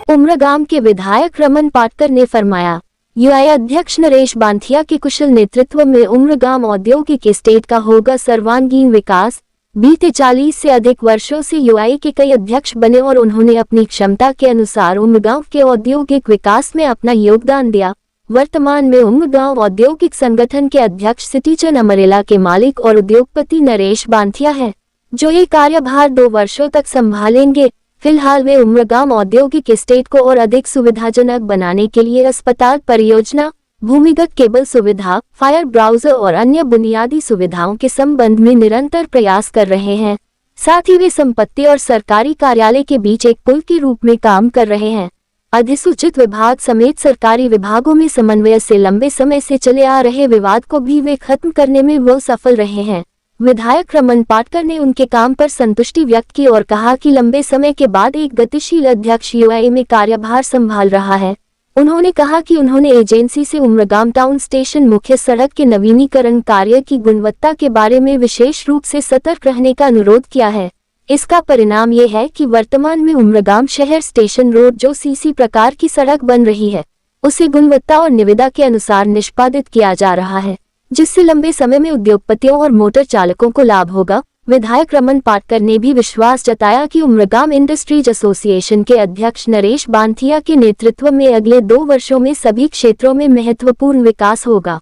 उमरागाम के विधायक रमन पाटकर ने फरमाया, यूआई अध्यक्ष नरेश बांथिया के कुशल नेतृत्व में उमरागाम औद्योगिक एस्टेट का होगा सर्वांगीण विकास। बीते 40 से अधिक वर्षों से यूआई के कई अध्यक्ष बने और उन्होंने अपनी क्षमता के अनुसार उमरागांव के औद्योगिक विकास में अपना योगदान दिया। वर्तमान में उमरागांव औद्योगिक संगठन के अध्यक्ष सिटीजन अमरेला के मालिक और उद्योगपति नरेश बांथिया हैं, जो ये कार्यभार 2 वर्षों तक संभालेंगे। फिलहाल वे उमरागांव औद्योगिक एस्टेट को और अधिक सुविधाजनक बनाने के लिए अस्पताल परियोजना, भूमिगत केबल सुविधा, फायर ब्राउजर और अन्य बुनियादी सुविधाओं के संबंध में निरंतर प्रयास कर रहे हैं। साथ ही वे संपत्ति और सरकारी कार्यालय के बीच एक पुल के रूप में काम कर रहे हैं। अधिसूचित विभाग समेत सरकारी विभागों में समन्वय से लंबे समय से चले आ रहे विवाद को भी वे खत्म करने में वो सफल रहे हैं। विधायक रमन पाटकर ने उनके काम पर संतुष्टि व्यक्त की और कहा कि लंबे समय के बाद एक गतिशील अध्यक्ष यूआई में कार्यभार संभाल रहा है। उन्होंने कहा कि उन्होंने एजेंसी से उमरागाम टाउन स्टेशन मुख्य सड़क के नवीनीकरण कार्य की गुणवत्ता के बारे में विशेष रूप से सतर्क रहने का अनुरोध किया है। इसका परिणाम ये है कि वर्तमान में उमरागाम शहर स्टेशन रोड जो सीसी प्रकार की सड़क बन रही है, उसे गुणवत्ता और निविदा के अनुसार निष्पादित किया जा रहा है, जिससे लंबे समय में उद्योगपतियों और मोटर चालकों को लाभ होगा। विधायक रमन पाटकर ने भी विश्वास जताया कि उमरागाम इंडस्ट्रीज एसोसिएशन के अध्यक्ष नरेश बांथिया के नेतृत्व में अगले 2 वर्षों में सभी क्षेत्रों में महत्वपूर्ण विकास होगा।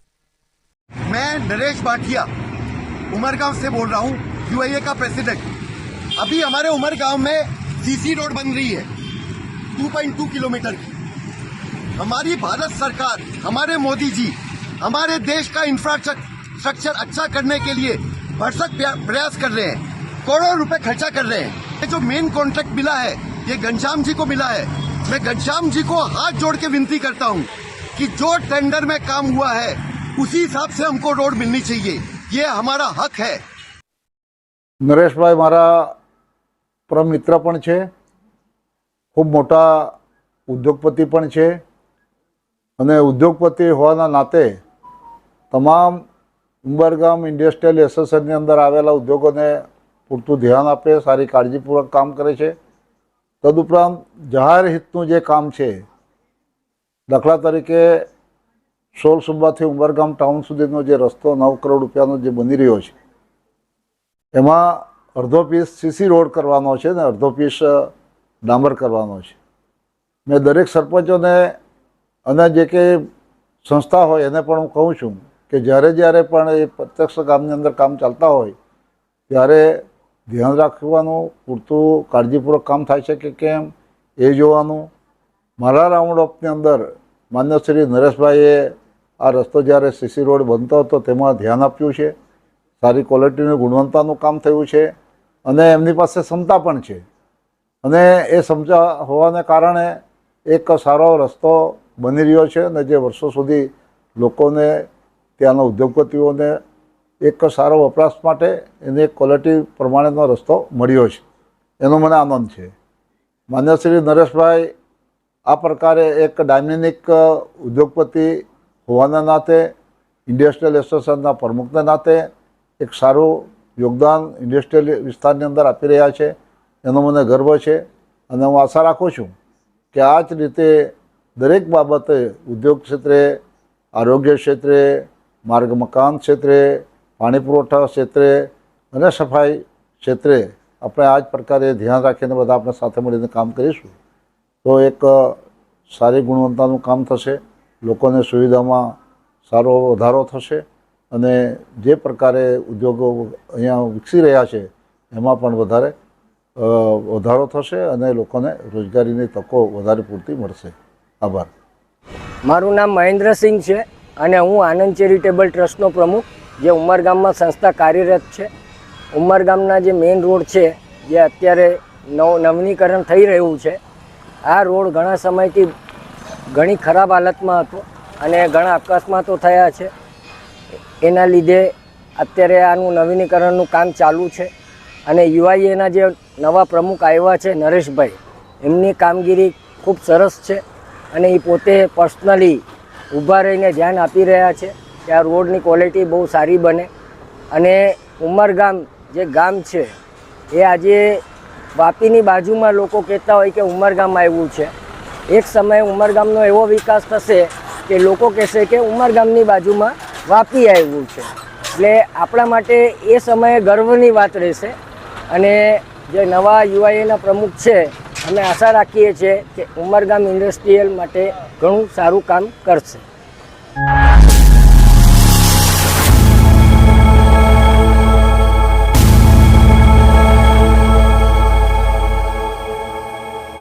मैं नरेश बांथिया उमरागांव से बोल रहा हूँ, यूआईए का प्रेसिडेंट। अभी हमारे उमरागांव में सीसी रोड बन रही है 2.2 किलोमीटर की। हमारी भारत सरकार, हमारे मोदी जी हमारे देश का इंफ्रास्ट्रक्चर अच्छा करने के लिए भरसक प्रयास कर रहे हैं, करोड़ों रुपए खर्चा कर रहे हैं। ये जो मेन कॉन्ट्रैक्ट मिला है ये घनश्याम जी को मिला है। मैं घनश्याम जी को हाथ जोड़ के विनती करता हूँ कि जो टेंडर में काम हुआ है उसी हिसाब से हमको रोड मिलनी चाहिए, ये हमारा हक है। नरेशभाई मारा परम मित्र पण छे, खूब मोटा उद्योगपति पण छे अने उद्योगपति होवाना नाते तमाम उमरागाम इंडस्ट्रियल एसोसिएशन अंदर आवेला उद्योगों ने पूरतुं ध्यान आपे, सारी काळजीपूर्वक काम करे छे। तदुपरांत जाहेर हितनुं जे काम छे, दाखला तरीके 16 सुब्बाथी उमरागाम टाउन सुधीनो जे रस्तो 9 करोड़ रूपियानो जे बनी रह्यो छे, एमां अर्धो पीस सीसी रोड करवानो छे ने अर्धो पीस डामर करवानो छे। मैं दरेक सरपंचोने अने जे के संस्था होय एने पण हूँ कहूँ छूं कि જ્યારે જ્યારે પણ એ પ્રત્યક્ષ ગામની અંદર કામ ચાલતા હોય ત્યારે ધ્યાન રાખવાનું, પૂરતું કાળજીપૂર્વક કામ થાય છે કે કેમ એ જોવાનું। મારા રાઉન્ડ અપની અંદર માન્ય શ્રી નરેશભાઈએ આ રસ્તો જ્યારે સીસી રોડ બનતો હતો તેમાં ध्यान આપ્યું છે। સારી ક્વોલિટીની ગુણવત્તાનું કામ થયું છે અને એમની પાસે ક્ષમતા પણ છે અને એ ક્ષમતા હોવાને કારણે એક સારો રસ્તો બની રહ્યો છે અને જે વર્ષો સુધી લોકોને ત્યાંના ઉદ્યોગપતિઓને એક સારો વપરાશ માટે એને એક ક્વોલિટી પ્રમાણેનો રસ્તો મળ્યો છે, એનો મને આનંદ છે। માન્ય શ્રી નરેશભાઈ આ પ્રકારે એક ડાયનેમિક ઉદ્યોગપતિ હોવાના નાતે, ઇન્ડસ્ટ્રીયલ એસોસિએશનના પ્રમુખના નાતે એક સારું યોગદાન ઇન્ડસ્ટ્રીયલ વિસ્તારની અંદર આપી રહ્યા છે, એનો મને ગર્વ છે અને હું આશા રાખું છું કે આ જ રીતે દરેક બાબતે ઉદ્યોગ ક્ષેત્રે, આરોગ્ય ક્ષેત્રે, मार्ग मकान क्षेत्र, पाणी पुरवठा क्षेत्र અને સફાઈ ક્ષેત્રે આપણે આ જ પ્રકારે ધ્યાન રાખીને બધા આપણે સાથે મળીને કામ કરીશું તો એક સારી ગુણવત્તાનું કામ થશે, લોકોને સુવિધામાં સારો વધારો થશે અને જે પ્રકારે ઉદ્યોગો અહીંયા વિકસી રહ્યા છે એમાં પણ વધારો થશે અને લોકોને રોજગારીની તકો વધારે પૂરતી મળશે। આભાર। મારું નામ મહેન્દ્રસિંહ છે અને હું આનંદ ચેરિટેબલ ટ્રસ્ટનો પ્રમુખ, જે ઉમરાગામમાં સંસ્થા કાર્યરત છે। ઉમરાગામના જે મેઇન રોડ છે જે અત્યારે નવીનીકરણ થઈ રહ્યું છે, આ રોડ ઘણા સમયથી ઘણી ખરાબ હાલતમાં હતો અને ઘણા અકસ્માતો થયા છે। એના લીધે અત્યારે આનું નવીનીકરણનું કામ ચાલુ છે અને યુઆઈએના જે નવા પ્રમુખ આવ્યા છે નરેશભાઈ, એમની કામગીરી ખૂબ સરસ છે અને એ પોતે પર્સનલી ઊભા રહીને ધ્યાન આપી રહ્યા છે કે આ રોડની ક્વોલિટી બહુ સારી બને અને ઉમરગામ જે ગામ છે એ આજે વાપીની બાજુમાં લોકો કહેતા હોય કે ઉમરગામ આવ્યું છે. એક સમયે ઉમરગામનો એવો વિકાસ થશે કે લોકો કહેશે કે ઉમરગામની બાજુમાં વાપી આવ્યું છે. એટલે આપણા માટે એ સમયે ગર્વની વાત રહેશે અને જે નવા યુઆઈએના પ્રમુખ છે અમે આશા રાખીએ છીએ કે ઉમરગામ ઇન્ડસ્ટ્રીયલ માટે ઘણું સારું કામ કરશે.